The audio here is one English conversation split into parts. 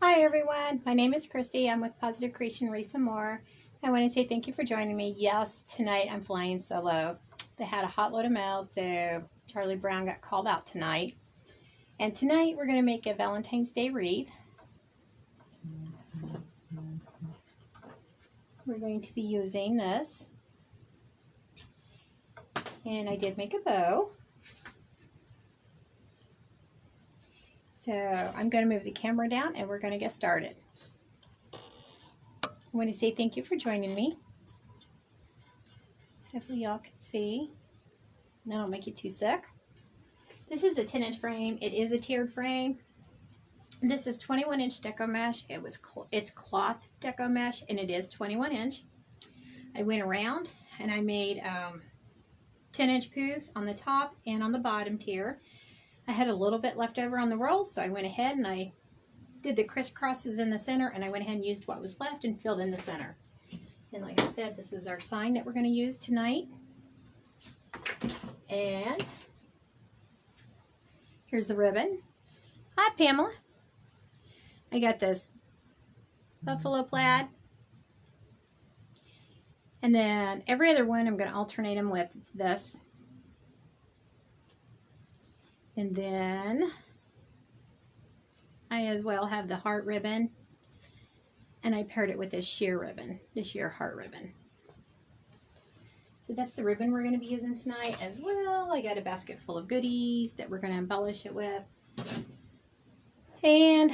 Hi everyone, my name is Christy. I'm with Positive Creation Wreath and More. I want to say thank you for joining me. Yes, tonight I'm flying solo. They had a hot load of mail, so Charlie Brown got called out tonight. And tonight we're going to make a Valentine's Day wreath. We're going to be using this. And I did make a bow. So I'm going to move the camera down and we're going to get started. I want to say thank you for joining me. Hopefully y'all can see. And I don't make you too sick. This is a 10-inch frame. It is a tiered frame. This is 21-inch deco mesh. It's cloth deco mesh, and it is 21-inch. I went around and I made 10-inch poofs on the top and on the bottom tier. I had a little bit left over on the roll, so I went ahead and I did the crisscrosses in the center, and I went ahead and used what was left and filled in the center. And like I said, this is our sign that we're going to use tonight. And here's the ribbon. Hi, Pamela. I got this buffalo plaid. And then every other one, I'm going to alternate them with this. And then I as well have the heart ribbon. And I paired it with this sheer ribbon, this sheer heart ribbon. So that's the ribbon we're going to be using tonight as well. I got a basket full of goodies that we're going to embellish it with. And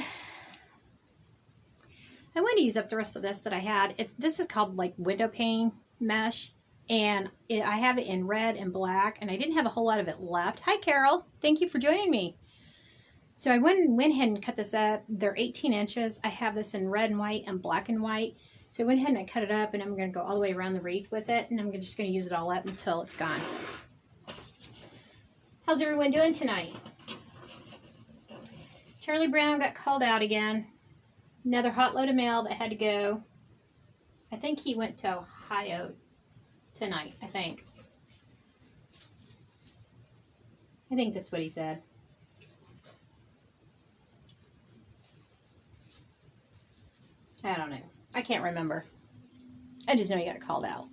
I want to use up the rest of this that I had. This is called like window pane mesh. And I have it in red and black. And I didn't have a whole lot of it left. Hi, Carol. Thank you for joining me. So I went ahead and cut this up. They're 18 inches. I have this in red and white and black and white. So I went ahead and I cut it up, and I'm going to go all the way around the wreath with it. And I'm just going to use it all up until it's gone. How's everyone doing tonight? Charlie Brown got called out again. Another hot load of mail that had to go. I think he went to Ohio tonight, I think. I think that's what he said. I don't know. I can't remember. I just know he got called out.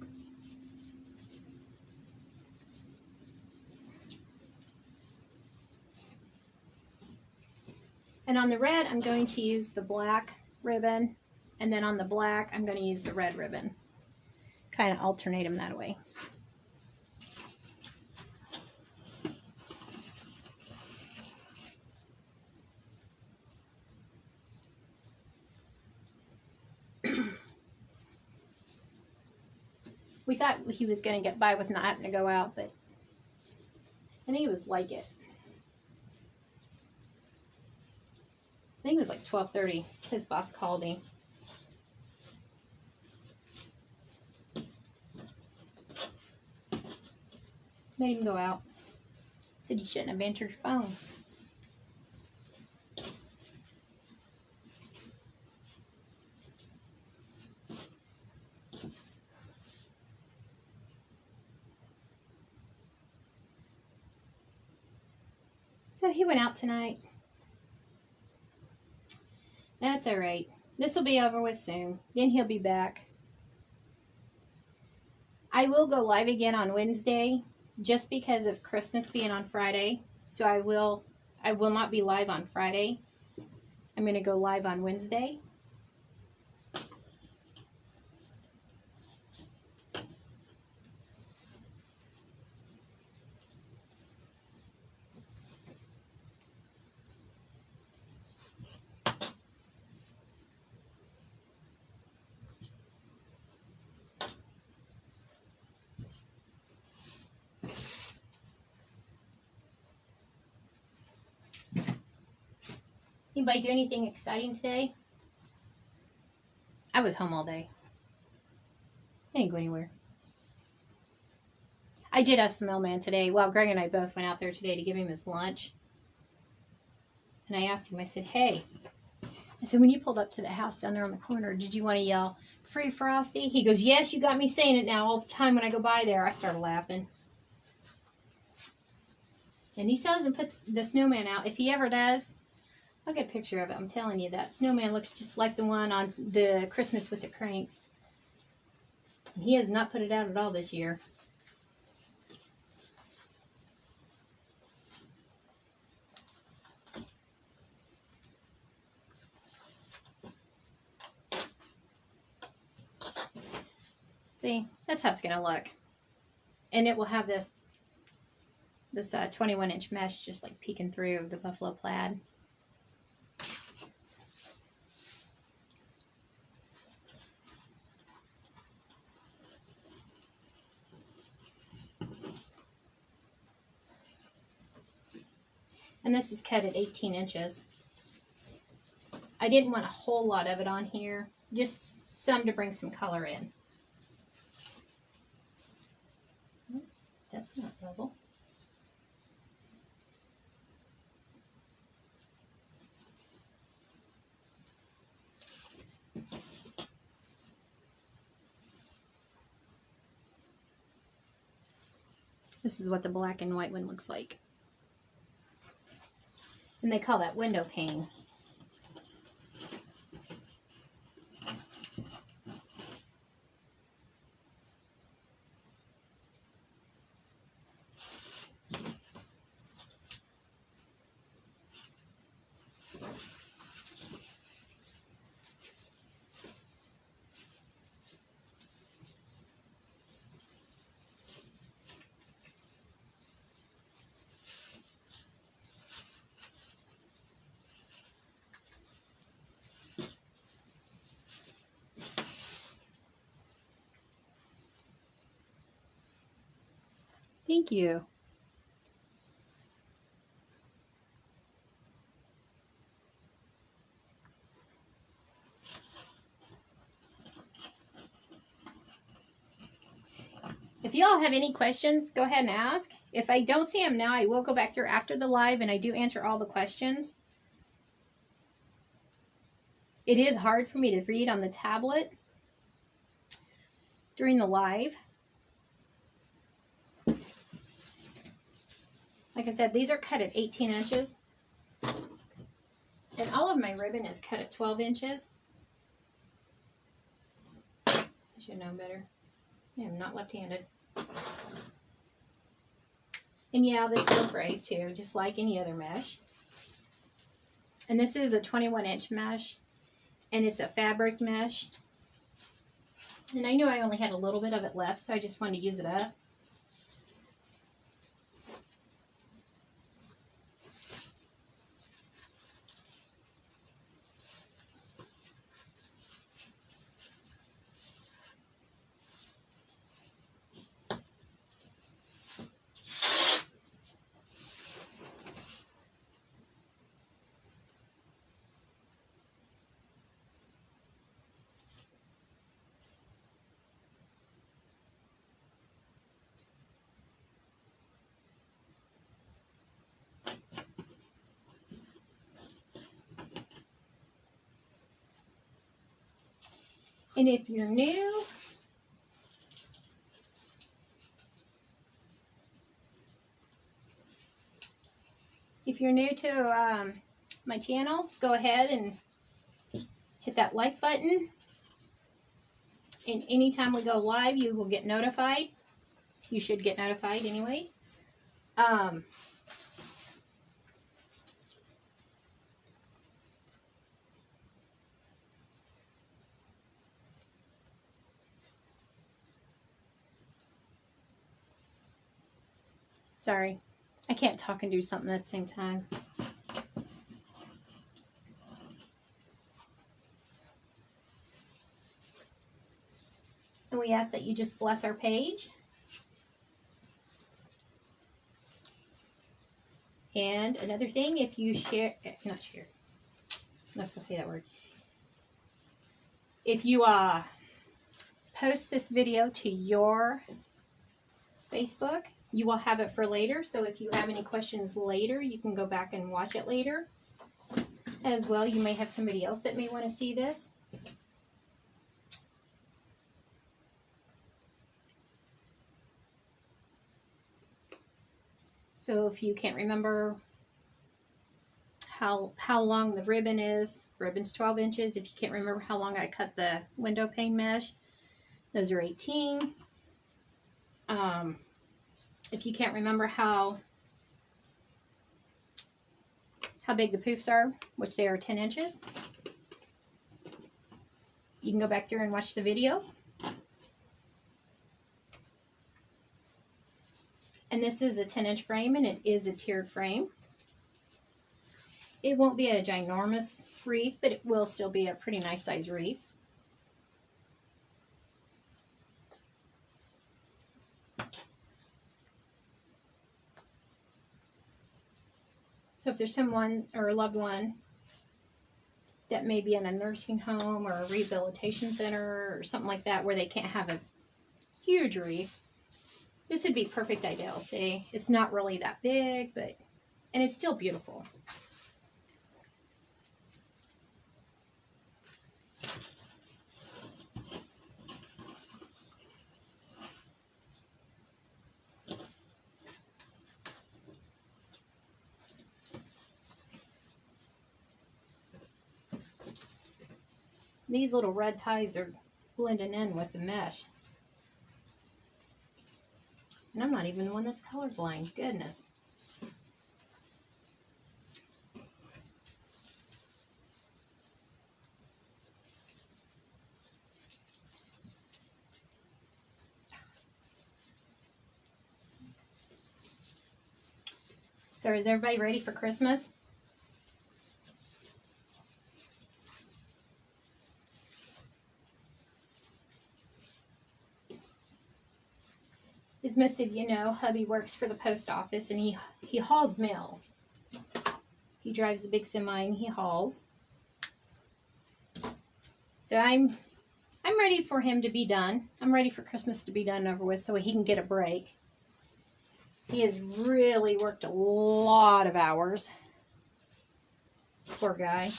And on the red, I'm going to use the black ribbon. And then on the black, I'm going to use the red ribbon. Kind of alternate them that way. We thought he was going to get by with not having to go out, but I think he was like it. I think it was like 12:30. His boss called him. Made him go out. Said you shouldn't have answered your phone. So he went out tonight. That's all right. This will be over with soon. Then he'll be back. I will go live again on Wednesday just because of Christmas being on Friday. So I will not be live on Friday. I'm going to go live on Wednesday. Anybody do anything exciting today? I was home all day. I didn't go anywhere. I did ask the mailman today. Well, Greg and I both went out there today to give him his lunch. And I asked him, I said, hey, I said, when you pulled up to the house down there on the corner, did you want to yell, "Free Frosty"? He goes, yes, you got me saying it now all the time when I go by there. I started laughing. And he still hasn't put the snowman out. If he ever does, I'll get a picture of it. I'm telling you, that snowman looks just like the one on the Christmas with the Cranks. He has not put it out at all this year. See, that's how it's going to look. And it will have this 21-inch mesh just like peeking through the buffalo plaid. And this is cut at 18 inches. I didn't want a whole lot of it on here, just some to bring some color in. That's not level. This is what the black and white one looks like. And they call that window pane. Thank you. If y'all have any questions, go ahead and ask. If I don't see them now, I will go back through after the live and I do answer all the questions. It is hard for me to read on the tablet during the live. Like I said, these are cut at 18 inches. And all of my ribbon is cut at 12 inches. I should know better. I am not left-handed. And yeah, this will frays too, just like any other mesh. And this is a 21-inch mesh. And it's a fabric mesh. And I knew I only had a little bit of it left, so I just wanted to use it up. And if you're new, to my channel, go ahead and hit that like button. And anytime we go live, you will get notified. You should get notified anyways. Sorry, I can't talk and do something at the same time. And we ask that you just bless our page. And another thing, if you share, not share, I'm not supposed to say that word. If you post this video to your Facebook, you will have it for later. So if you have any questions later, you can go back and watch it later. As well, you may have somebody else that may want to see this. So if you can't remember how long the ribbon is. The ribbon's 12 inches. If you can't remember how long I cut the window pane mesh, those are 18. If you can't remember how big the poofs are, which they are 10 inches, you can go back there and watch the video. And this is a 10-inch frame, and it is a tiered frame. It won't be a ginormous wreath, but it will still be a pretty nice size wreath. So if there's someone or a loved one that may be in a nursing home or a rehabilitation center or something like that where they can't have a huge wreath, this would be perfect ideal. See, it's not really that big, and it's still beautiful. These little red ties are blending in with the mesh. And I'm not even the one that's colorblind. Goodness. So is everybody ready for Christmas? As most of you know, hubby works for the post office, and he hauls mail. He drives a big semi and he hauls. So I'm ready for him to be done. I'm ready for Christmas to be done over with so he can get a break. He has really worked a lot of hours. Poor guy.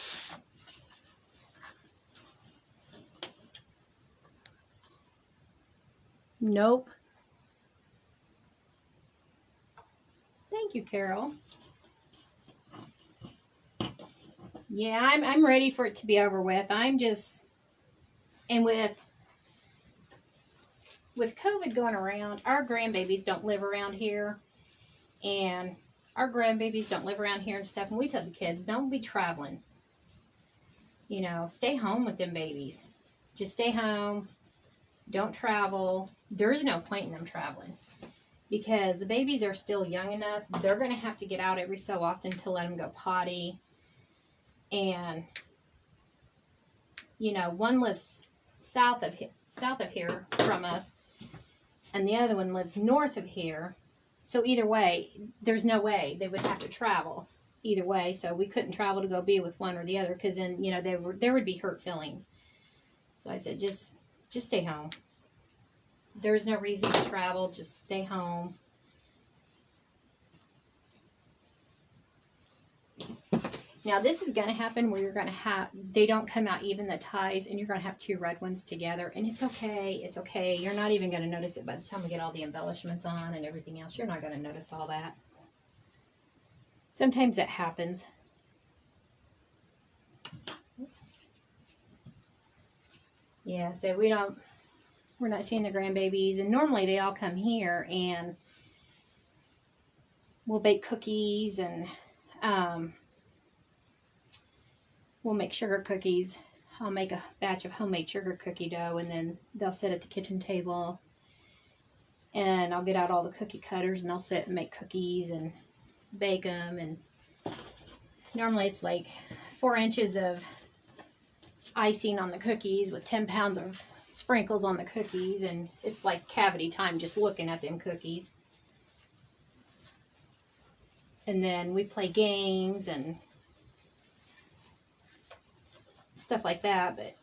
Nope. Thank you, Carol. Yeah, I'm ready for it to be over with. And with COVID going around, our grandbabies don't live around here, and our grandbabies don't live around here and stuff, and we tell the kids, don't be traveling. You know, stay home with them babies. Just stay home. Don't travel. There's no point in them traveling. Because the babies are still young enough, they're going to have to get out every so often to let them go potty. And, you know, one lives south of here from us, and the other one lives north of here. So either way, there's no way they would have to travel either way. So we couldn't travel to go be with one or the other, because then, you know, there would be hurt feelings. So I said, just stay home. There's no reason to travel. Just stay home. Now this is going to happen where you're going to have, they don't come out even, the ties, and you're going to have two red ones together. And it's okay. It's okay. You're not even going to notice it by the time we get all the embellishments on and everything else. You're not going to notice all that. Sometimes that happens. Oops. Yeah, so we're not seeing the grandbabies, and normally they all come here and we'll bake cookies, and we'll make sugar cookies. I'll make a batch of homemade sugar cookie dough, and then they'll sit at the kitchen table, and I'll get out all the cookie cutters, and they'll sit and make cookies and bake them. And normally it's like 4 inches of icing on the cookies with 10 pounds of sprinkles on the cookies, and it's like cavity time just looking at them cookies. And then we play games and stuff like that. But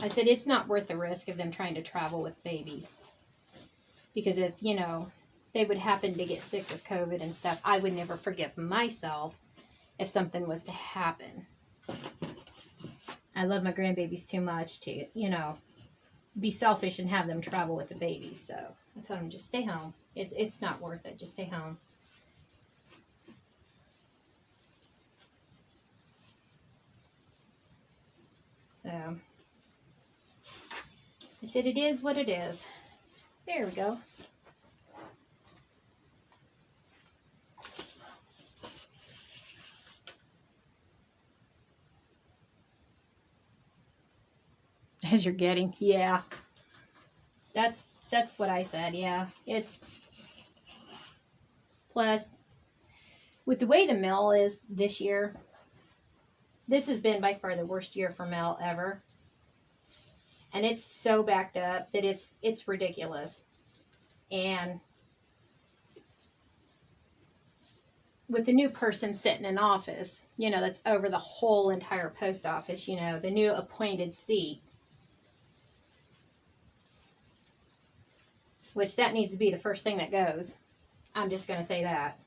I said it's not worth the risk of them trying to travel with babies, because if, you know, they would happen to get sick with COVID and stuff, I would never forgive myself if something was to happen. I love my grandbabies too much to, you know, be selfish and have them travel with the babies. So I told them, just stay home. It's not worth it. Just stay home. So I said it is what it is. There we go. As you're getting, yeah. That's what I said, yeah. It's plus with the way the mail is this year, this has been by far the worst year for mail ever. And it's so backed up that it's ridiculous. And with the new person sitting in office, you know, that's over the whole entire post office, you know, the new appointed seat, which that needs to be the first thing that goes. I'm just going to say that.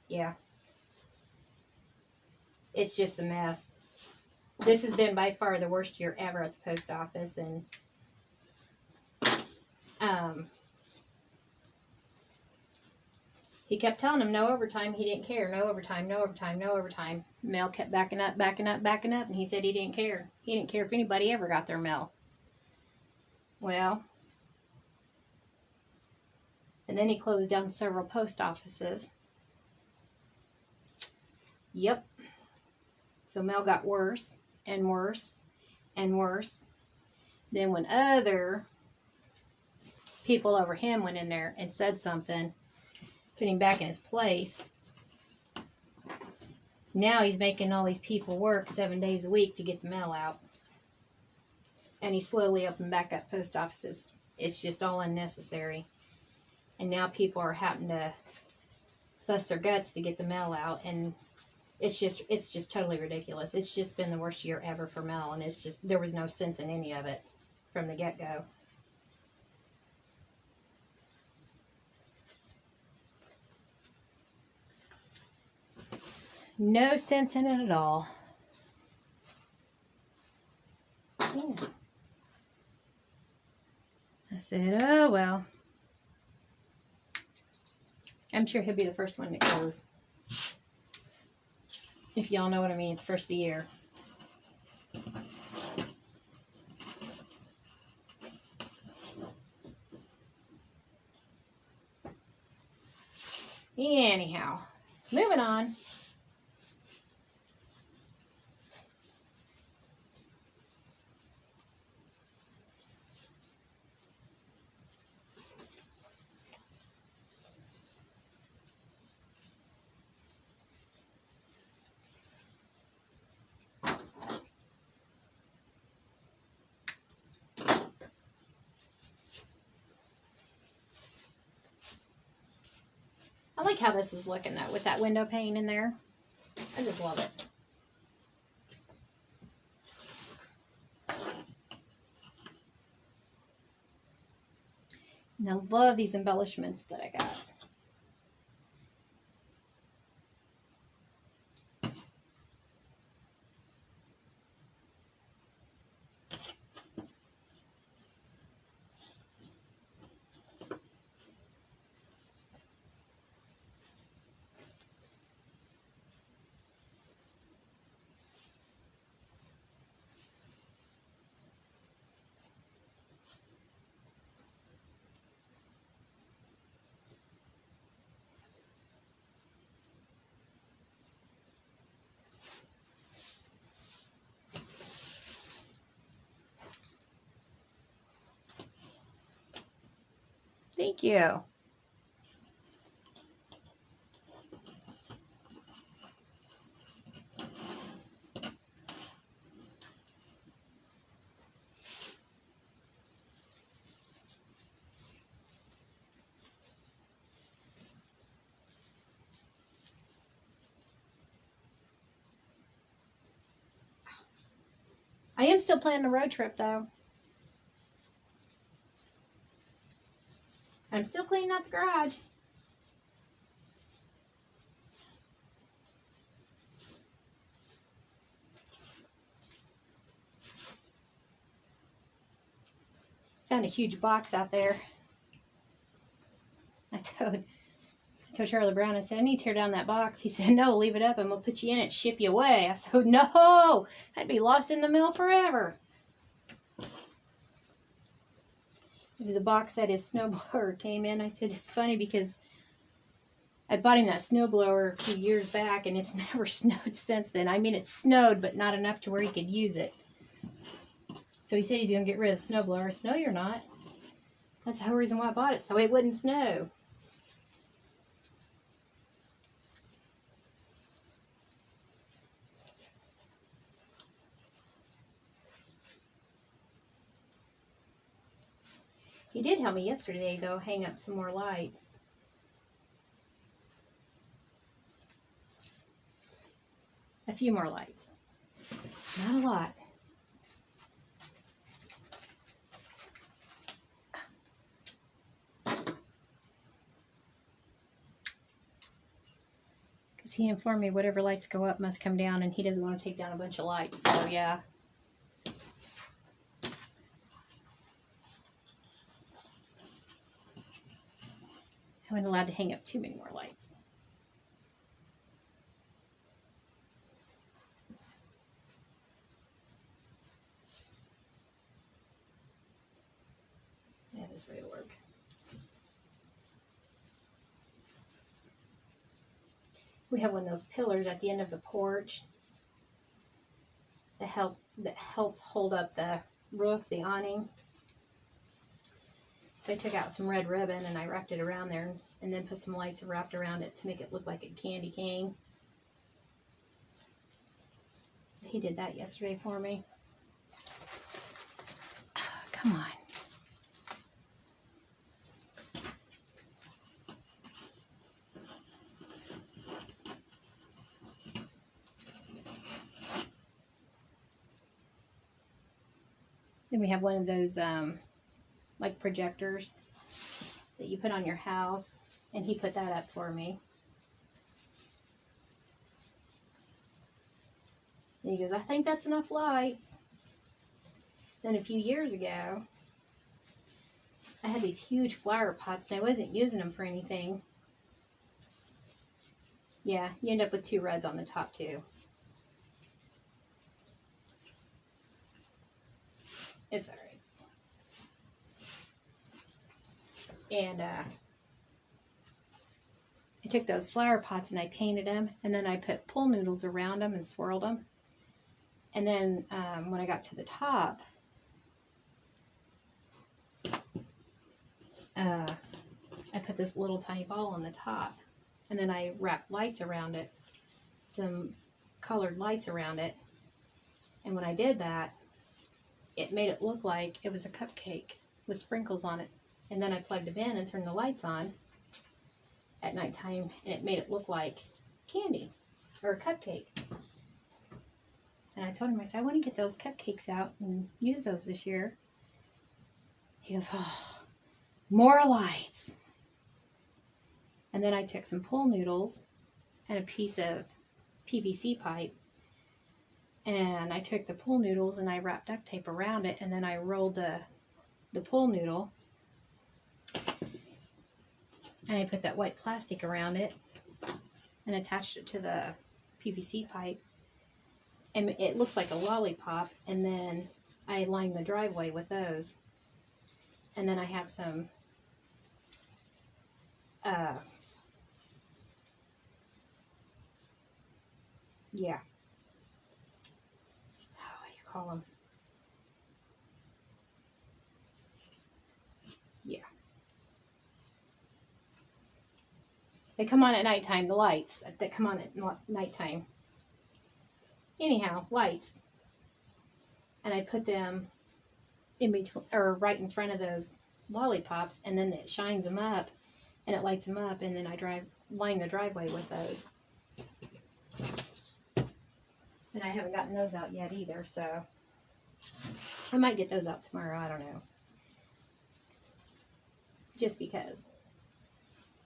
Yeah. It's just a mess. This has been by far the worst year ever at the post office, and he kept telling him no overtime. He didn't care. No overtime, no overtime, no overtime. Mail kept backing up, and he said he didn't care. He didn't care if anybody ever got their mail. Well, and then he closed down several post offices. Yep. So mail got worse and worse and worse. Then when other people over him went in there and said something, put him back in his place, now he's making all these people work 7 days a week to get the mail out. And he slowly opened back up post offices. It's just all unnecessary. And now people are having to bust their guts to get the mail out, and it's just totally ridiculous. It's just been the worst year ever for mail, and it's just, there was no sense in any of it from the get-go. No sense in it at all. Yeah. I said, oh well. I'm sure he'll be the first one that goes. If y'all know what I mean, it's first of the year. Anyhow, moving on. I like how this is looking though, with that window pane in there. I just love it. And I love these embellishments that I got. Thank you. I am still planning a road trip though. I'm still cleaning out the garage. Found a huge box out there. I told So Charlie Brown, I said, I need to tear down that box. He said, no, leave it up and we'll put you in it, ship you away. I said, no, I'd be lost in the mail forever. It was a box that his snowblower came in. I said, it's funny because I bought him that snowblower a few years back and it's never snowed since then. I mean, it snowed, but not enough to where he could use it. So he said he's going to get rid of the snowblower. I said, no, you're not. That's the whole reason why I bought it, so it wouldn't snow. He did help me yesterday, though, hang up some more lights. A few more lights. Not a lot. Because he informed me whatever lights go up must come down, and he doesn't want to take down a bunch of lights, so yeah. I wasn't allowed to hang up too many more lights. Yeah, this way will work. We have one of those pillars at the end of the porch that helps hold up the roof, the awning. So I took out some red ribbon and I wrapped it around there and then put some lights wrapped around it to make it look like a candy cane. So he did that yesterday for me. Oh, come on. Then we have one of those like projectors that you put on your house, and he put that up for me. And he goes, I think that's enough lights. Then a few years ago, I had these huge flower pots, and I wasn't using them for anything. Yeah, you end up with 2 reds on the top too. It's alright. And I took those flower pots and I painted them, and then I put pool noodles around them and swirled them. And then when I got to the top, I put this little tiny ball on the top, and then I wrapped lights around it, some colored lights around it. And when I did that, it made it look like it was a cupcake with sprinkles on it. And then I plugged them in and turned the lights on at nighttime, and it made it look like candy or a cupcake. And I told him, I said, I want to get those cupcakes out and use those this year. He goes, oh, more lights. And then I took some pool noodles and a piece of PVC pipe, and I took the pool noodles and I wrapped duct tape around it, and then I rolled the pool noodle, and I put that white plastic around it and attached it to the PVC pipe, and it looks like a lollipop. And then I lined the driveway with those, and then I have some yeah, what do you call them? Yeah, they come on at nighttime, the lights that come on at nighttime. Anyhow, lights. And I put them in between, or right in front of those lollipops, and then it shines them up and it lights them up, and then I line the driveway with those. And I haven't gotten those out yet either, so I might get those out tomorrow. I don't know. Just because.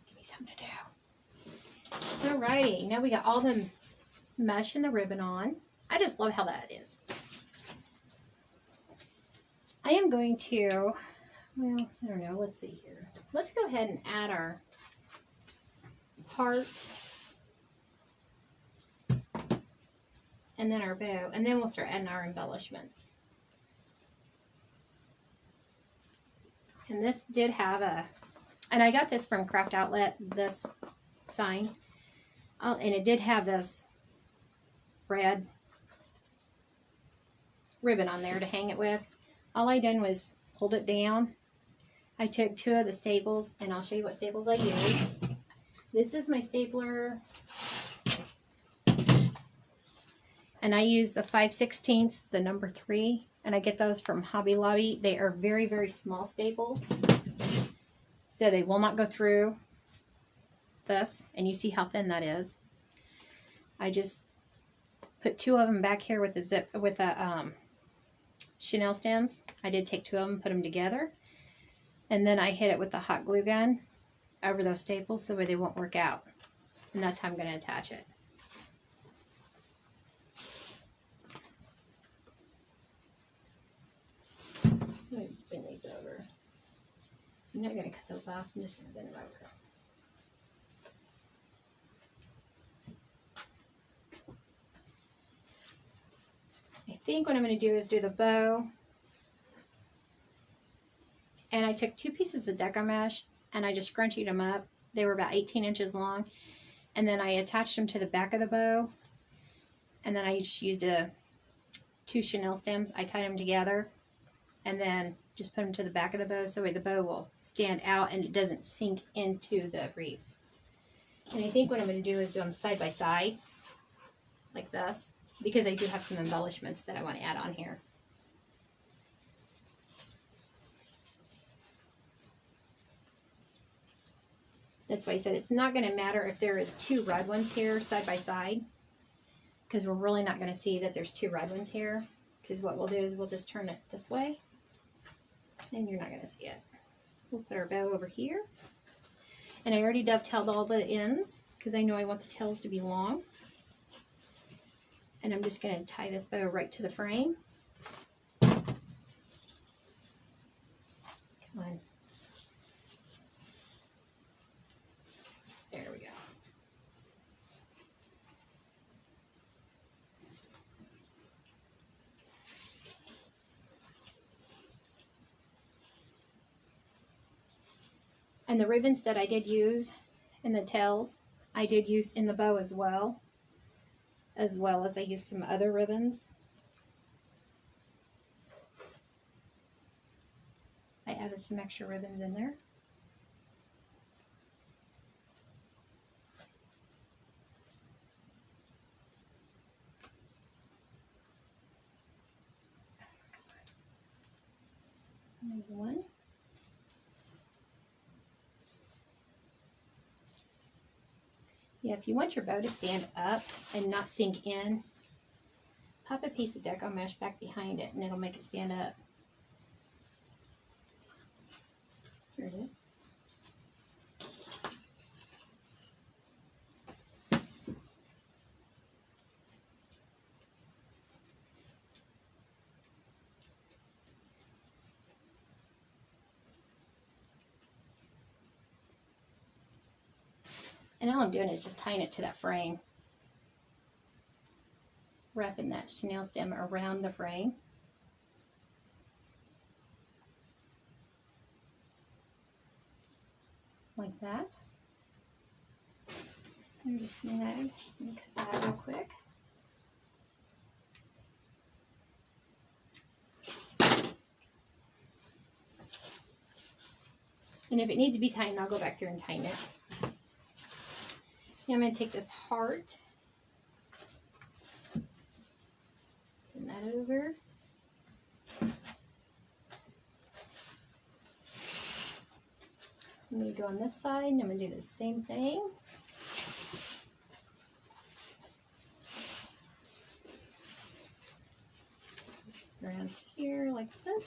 Give me something to do. Alrighty, now we got all the mesh and the ribbon on. I just love how that is. I am going to, well, I don't know, let's see here. Let's go ahead and add our heart, and then our bow, and then we'll start adding our embellishments. And this did have a, and I got this from Craft Outlet, this sign, and it did have this red ribbon on there to hang it with. All I done was hold it down. I took 2 of the staples, and I'll show you what staples I use. This is my stapler, and I use the 5/16, the number 3, and I get those from Hobby Lobby. They are very, very small staples, so they will not go through this, and you see how thin that is. I just put 2 of them back here with the chenille stems. I did take 2 of them, put them together, and then I hit it with the hot glue gun over those staples so they won't work out. And that's how I'm going to attach it. I'm going to bend these over. I'm not going to cut those off. I'm just going to bend them over. I think what I'm going to do is do the bow. And I took 2 pieces of deco mesh and I just scrunchied them up. They were about 18 inches long. And then I attached them to the back of the bow. And then I just used 2 chenille stems. I tied them together and then just put them to the back of the bow so the bow will stand out and it doesn't sink into the wreath. And I think what I'm going to do is do them side by side like this, because I do have some embellishments that I want to add on here. That's why I said it's not going to matter if there is 2 red ones here side by side, because we're really not going to see that there's 2 red ones here, because what we'll do is we'll just turn it this way and you're not going to see it. We'll put our bow over here, and I already dovetailed all the ends because I know I want the tails to be long. And I'm just going to tie this bow right to the frame. Come on. There we go. And the ribbons that I did use in the tails, I did use in the bow as well as I used some other ribbons. I added some extra ribbons in there. Maybe one. Yeah, if you want your bow to stand up and not sink in, pop a piece of deco mesh back behind it and it'll make it stand up. There it is. And all I'm doing is just tying it to that frame. Wrapping that chenille stem around the frame. Like that. There's a snag. Let me cut that out real quick. And if it needs to be tightened, I'll go back through and tighten it. Now I'm going to take this heart, turn that over. I'm going to go on this side and I'm going to do the same thing. Just around here like this.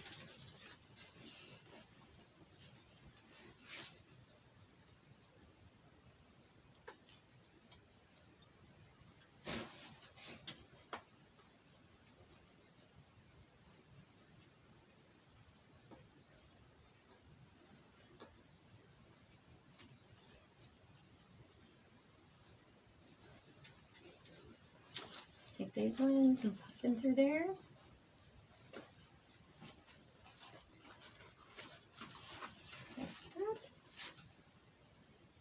take these ones and pop them through there. Like that.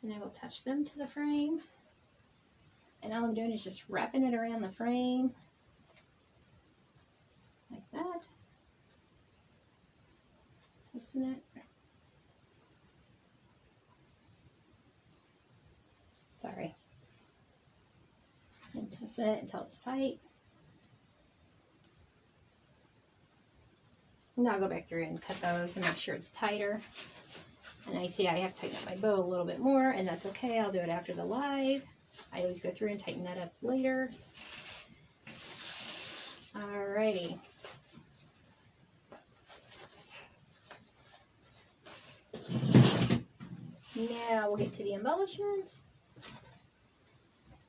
And I will attach them to the frame. And all I'm doing is just wrapping it around the frame. Like that. Twisting it. Sorry. And twisting it until it's tight. Now I'll go back through and cut those and make sure it's tighter. And I see I have to tighten up my bow a little bit more, and that's okay. I'll do it after the live. I always go through and tighten that up later. Alrighty. Now we'll get to the embellishments.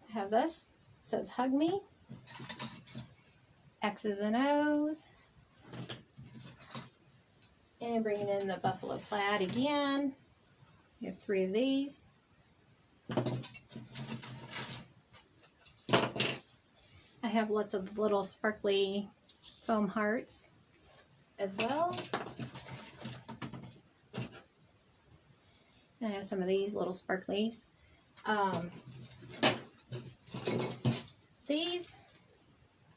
I have this. It says hug me. X's and O's. And bringing in the buffalo plaid again. We have 3 of these. I have lots of little sparkly foam hearts as well. And I have some of these little sparklies. These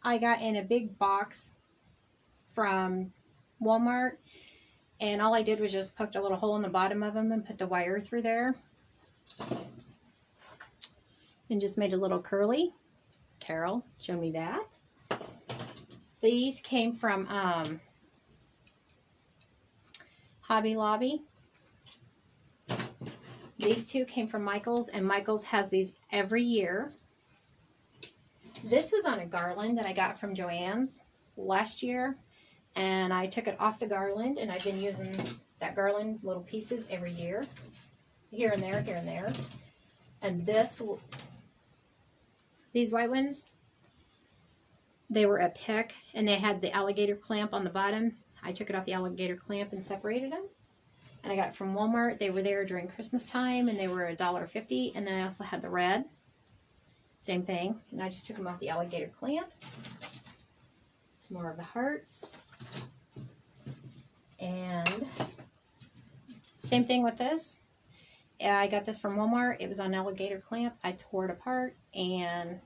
I got in a big box from Walmart, and all I did was just poked a little hole in the bottom of them and put the wire through there and just made a little curly. Carol showed me that. These came from Hobby Lobby. These 2 came from Michael's, and Michael's has these every year. This was on a garland that I got from Joann's last year, and I took it off the garland, and I've been using that garland little pieces every year, here and there, here and there. And these white ones, they were a pick, and they had the alligator clamp on the bottom. I took it off the alligator clamp and separated them. And I got it from Walmart. They were there during Christmas time, and they were $1.50. And then I also had the red. Same thing. And I just took them off the alligator clamp. Some more of the hearts. And same thing with this. I got this from Walmart. It was on alligator clamp. I tore it apart, and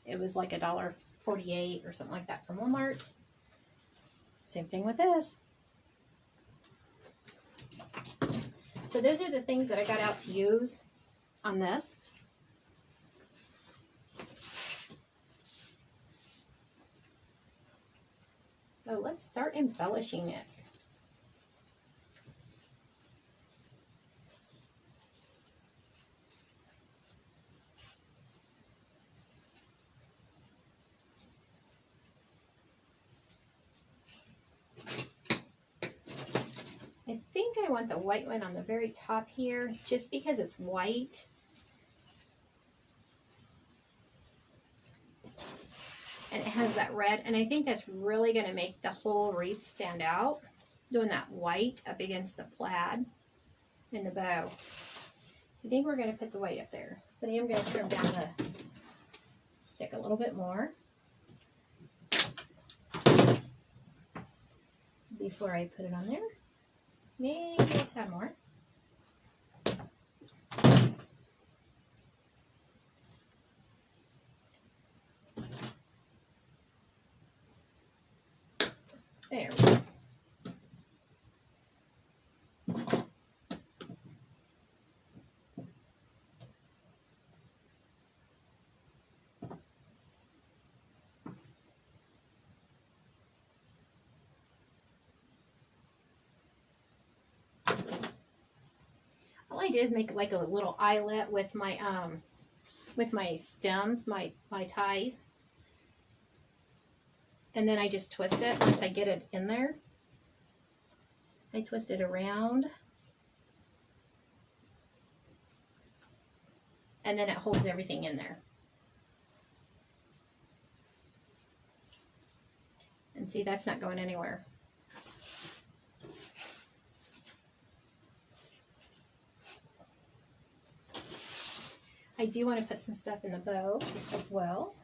it was like $1.48 or something like that from Walmart. Same thing with this. So those are the things that I got out to use on this. So let's start embellishing it. I think I want the white one on the very top here, just because it's white. And it has that red, and I think that's really going to make the whole wreath stand out, doing that white up against the plaid and the bow. So I think we're going to put the white up there, but I am going to trim down the stick a little bit more before I put it on there. Maybe a tad more. There we go. All I did is make like a little eyelet with my stems, my ties. And then I just twist it once I get it in there. I twist it around. And then it holds everything in there. And see, that's not going anywhere. I do want to put some stuff in the bow as well.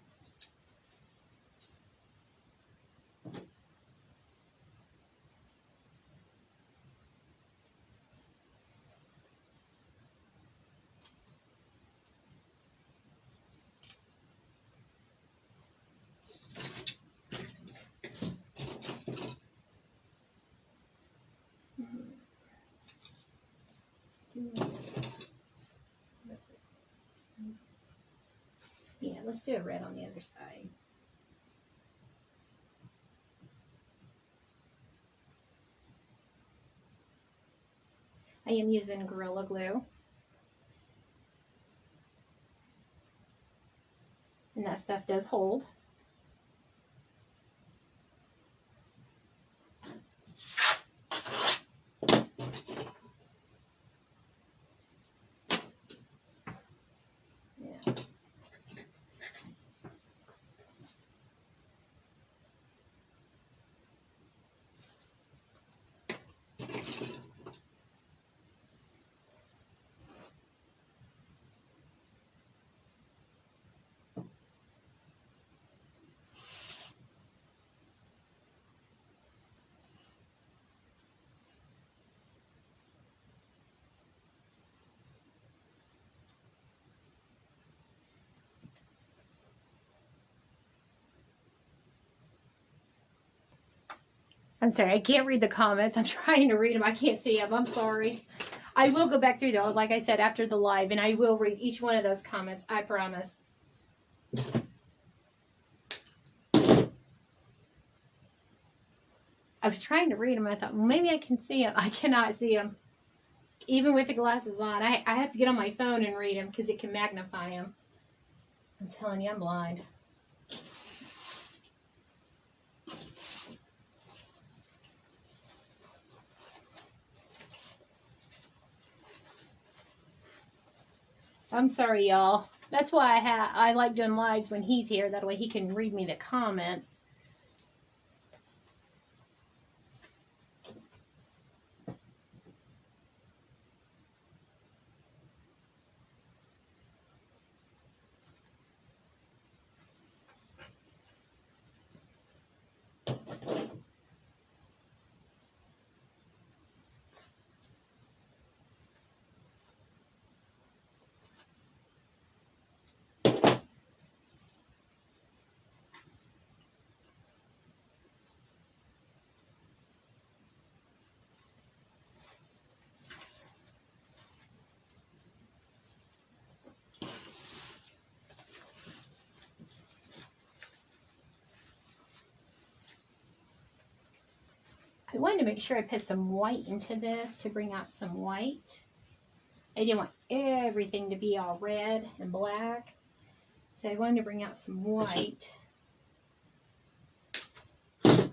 let's do a red on the other side. I am using Gorilla Glue. And that stuff does hold. Yeah. I'm sorry, I can't read the comments. I'm trying to read them. I can't see them. I'm sorry. I will go back through though, like I said, after the live, and I will read each one of those comments. I promise. I was trying to read them. I thought, well, maybe I can see them. I cannot see them. Even with the glasses on. I have to get on my phone and read them because it can magnify them. I'm telling you, I'm blind. I'm sorry, y'all. That's why I like doing lives when he's here. That way he can read me the comments. I wanted to make sure I put some white into this to bring out some white. I didn't want everything to be all red and black. So I wanted to bring out some white. Because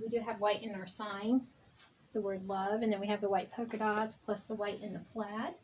we do have white in our sign, the word love, and then we have the white polka dots plus the white in the plaid.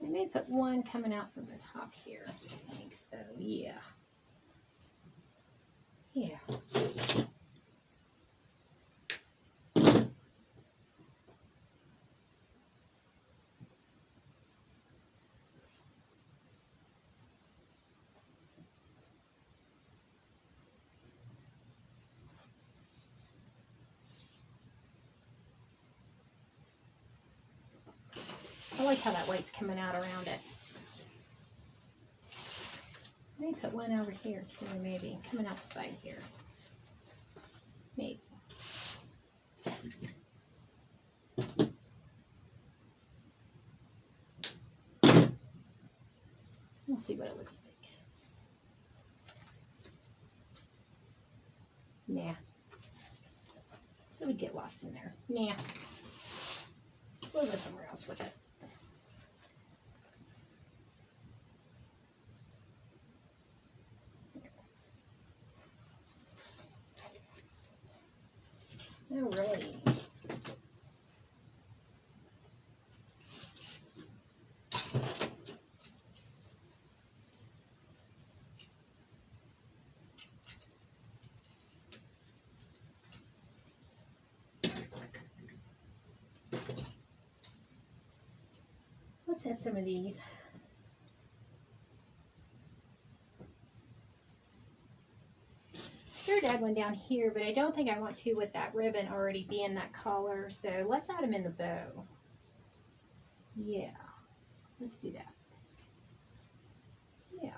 I may put one coming out from the top here. I think so, yeah. Yeah. I like how that white's coming out around it. Let me put one over here too, maybe. Coming out the side here. Maybe. We'll see what it looks like. Nah. It would get lost in there. Nah. We'll go somewhere else with it. Alrighty. Let's add some of these. I started to add one down here, but I don't think I want to with that ribbon already being that color. So let's add them in the bow. Yeah, let's do that. Yeah.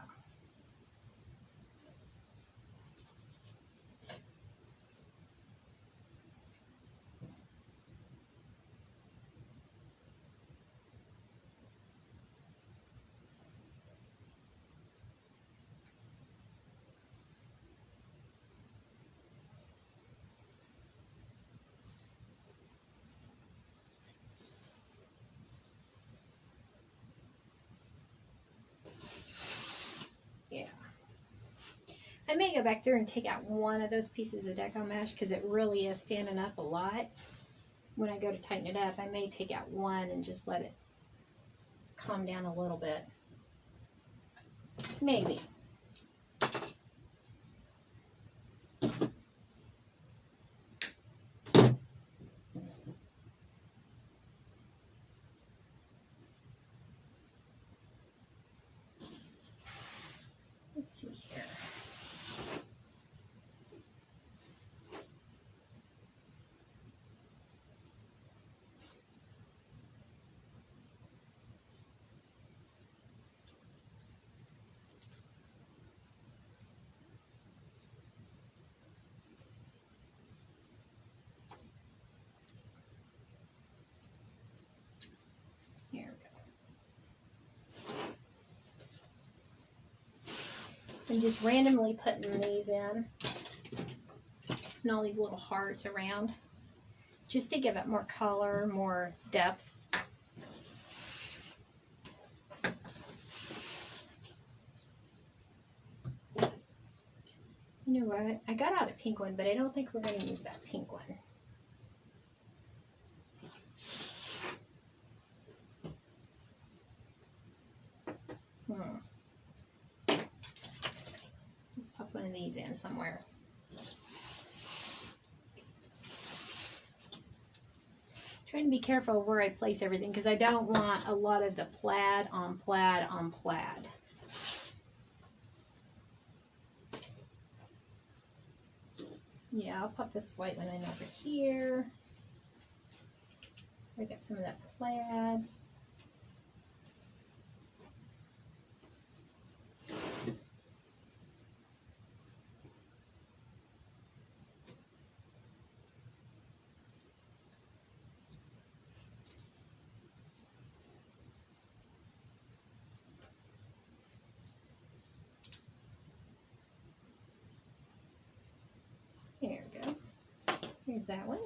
Yeah. I may go back there and take out one of those pieces of deco mesh because it really is standing up a lot. When I go to tighten it up, I may take out one and just let it calm down a little bit. Maybe. Let's see here. Here we go. I'm just randomly putting these in and all these little hearts around just to give it more color, more depth. You know what? I got out a pink one, but I don't think we're going to use that pink one. Let's pop one of these in somewhere. Trying to be careful where I place everything because I don't want a lot of the plaid on plaid on plaid. Yeah, I'll pop this white one in over here. Break up some of that plaid. There we go. Here's that one.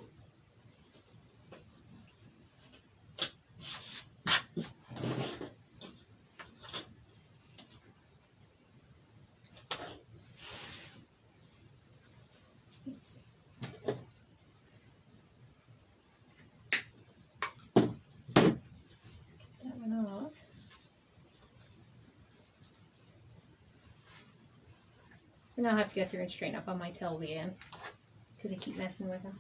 Let's see. That one off. And I'll have to go through and straighten up on my tails again because I keep messing with them.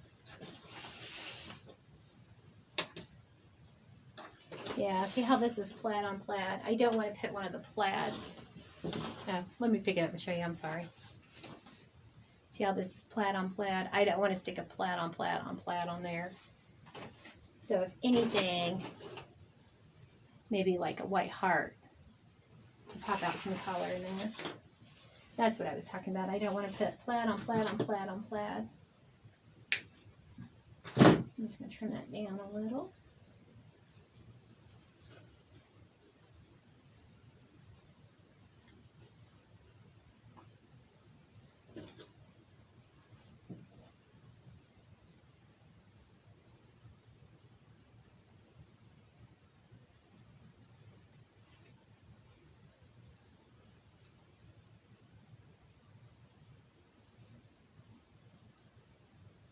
Yeah, see how this is plaid on plaid? I don't want to put one of the plaids. Let me pick it up and show you. I'm sorry. See how this is plaid on plaid? I don't want to stick a plaid on plaid on plaid on there. So if anything, maybe like a white heart to pop out some color in there. That's what I was talking about. I don't want to put plaid on plaid on plaid on plaid. I'm just going to trim that down a little.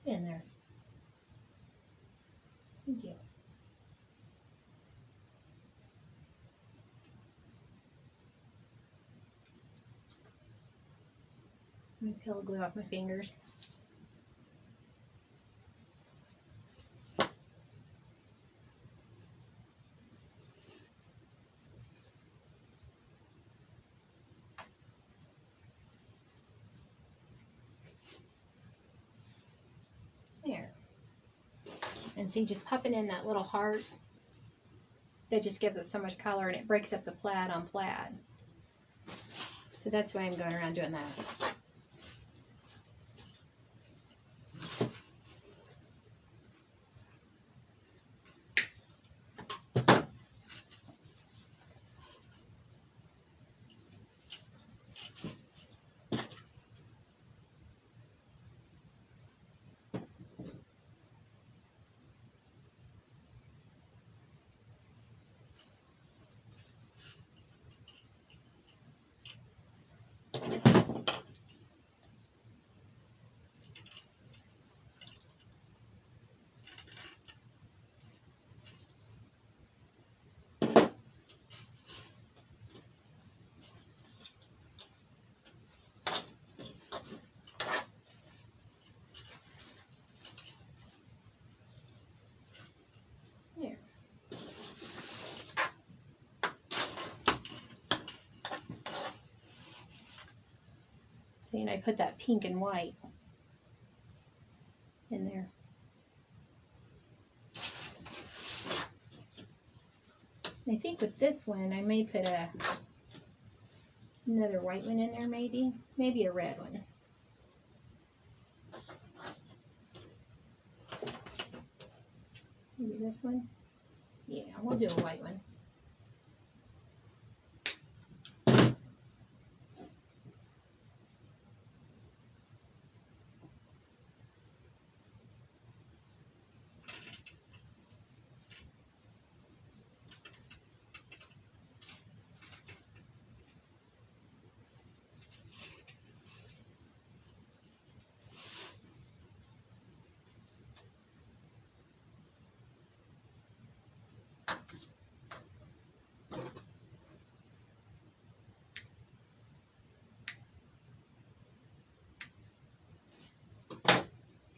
In there. Thank you. Let me peel the glue off my fingers. And see, just popping in that little heart, that just gives us so much color, and it breaks up the plaid on plaid. So that's why I'm going around doing that. See, and I put that pink and white in there. I think with this one, I may put another white one in there, maybe a red one. Maybe this one. Yeah, we'll do a white one.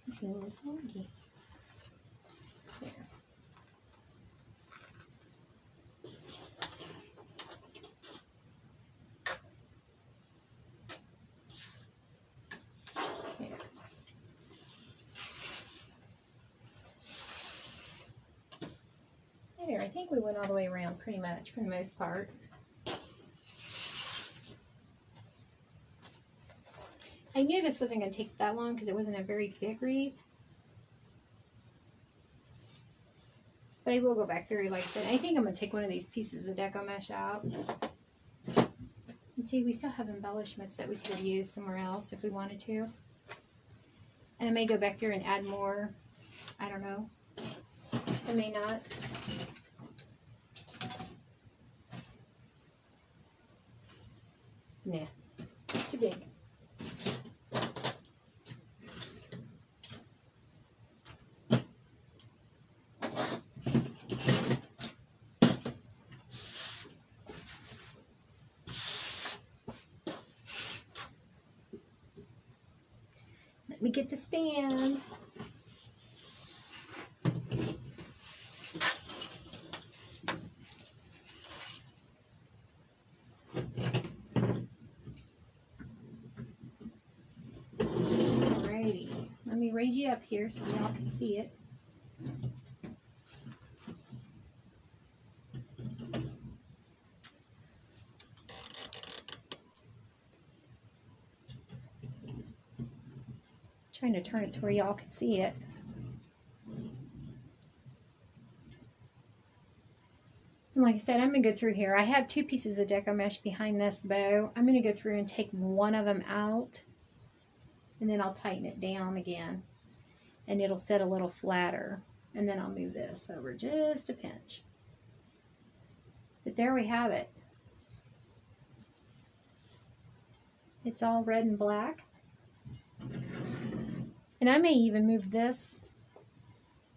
It's a little soggy. There. There, I think we went all the way around pretty much for the most part. I knew this wasn't going to take that long because it wasn't a very big wreath. But I will go back through, like I said. I think I'm going to take one of these pieces of deco mesh out. And see, we still have embellishments that we could have used somewhere else if we wanted to. And I may go back through and add more. I don't know. I may not. Nah, too big. Let me get the stand. Alrighty, let me raise you up here so y'all can see it. Trying to turn it to where y'all can see it. And like I said, I'm going to go through here. I have two pieces of deco mesh behind this bow. I'm going to go through and take one of them out, and then I'll tighten it down again, and it'll sit a little flatter. And then I'll move this over just a pinch. But there we have it. It's all red and black. And I may even move this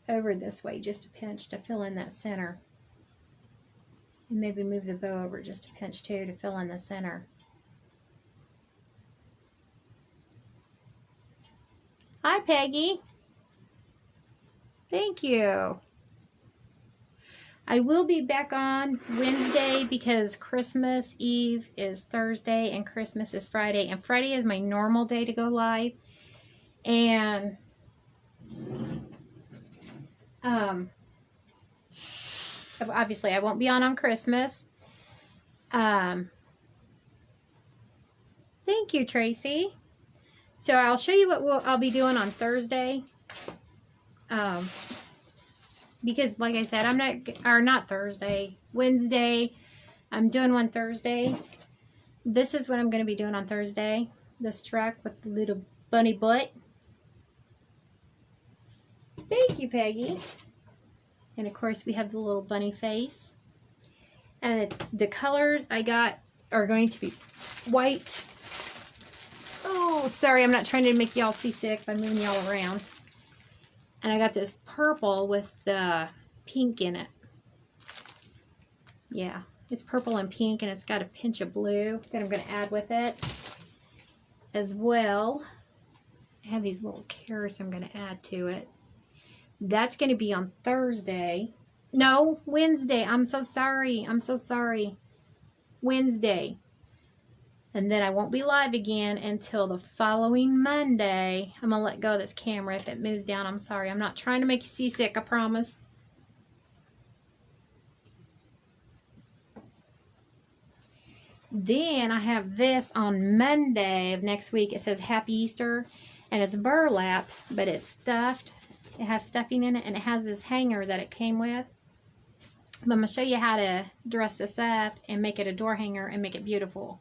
over this way just a pinch to fill in that center. And maybe move the bow over just a pinch too to fill in the center. Hi, Peggy. Thank you. I will be back on Wednesday because Christmas Eve is Thursday and Christmas is Friday. And Friday is my normal day to go live. And Obviously, I won't be on Christmas. Thank you, Tracy. So I'll show you what I'll be doing on Thursday. Because like I said, not Thursday, Wednesday. I'm doing one Thursday. This is what I'm going to be doing on Thursday. This truck with the little bunny butt. Thank you, Peggy. And of course we have the little bunny face. And the colors I got are going to be white. Oh, sorry, I'm not trying to make y'all seasick by moving y'all around. And I got this purple with the pink in it. Yeah, it's purple and pink, and it's got a pinch of blue that I'm going to add with it. As well, I have these little carrots I'm going to add to it. That's going to be on Thursday. No, Wednesday. I'm so sorry. I'm so sorry. Wednesday. And then I won't be live again until the following Monday. I'm going to let go of this camera if it moves down. I'm sorry. I'm not trying to make you seasick, I promise. Then I have this on Monday of next week. It says Happy Easter. And it's burlap, but it's stuffed. It has stuffing in it. And it has this hanger that it came with. But I'm going to show you how to dress this up and make it a door hanger and make it beautiful.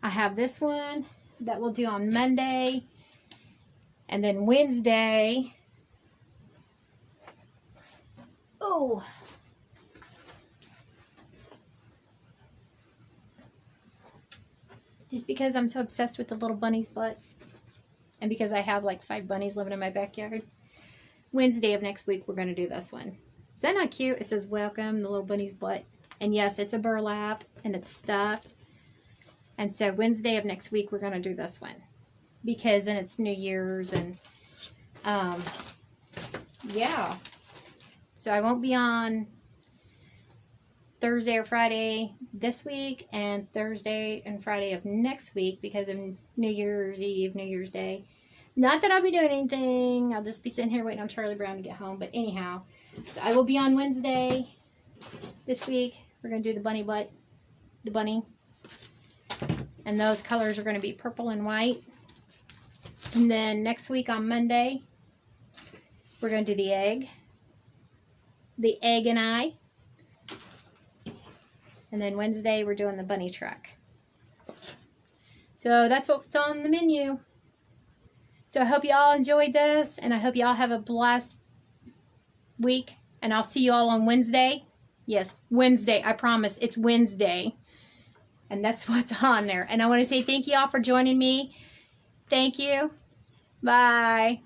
I have this one that we'll do on Monday, and then Wednesday, oh, just because I'm so obsessed with the little bunnies' butts, and because I have like 5 bunnies living in my backyard, Wednesday of next week we're going to do this one. Is that not cute? It says welcome, the little bunny's butt, and yes, it's a burlap, and it's stuffed. And so Wednesday of next week, we're going to do this one. Because then it's New Year's and, yeah. So I won't be on Thursday or Friday this week and Thursday and Friday of next week because of New Year's Eve, New Year's Day. Not that I'll be doing anything. I'll just be sitting here waiting on Charlie Brown to get home. But anyhow, so I will be on Wednesday this week. We're going to do the bunny butt, the bunny. And those colors are going to be purple and white. And then next week on Monday, we're going to do the egg. The egg and I. And then Wednesday, we're doing the bunny truck. So that's what's on the menu. So I hope you all enjoyed this. And I hope you all have a blessed week. And I'll see you all on Wednesday. Yes, Wednesday. I promise. It's Wednesday. And that's what's on there. And I want to say thank you all for joining me. Thank you. Bye.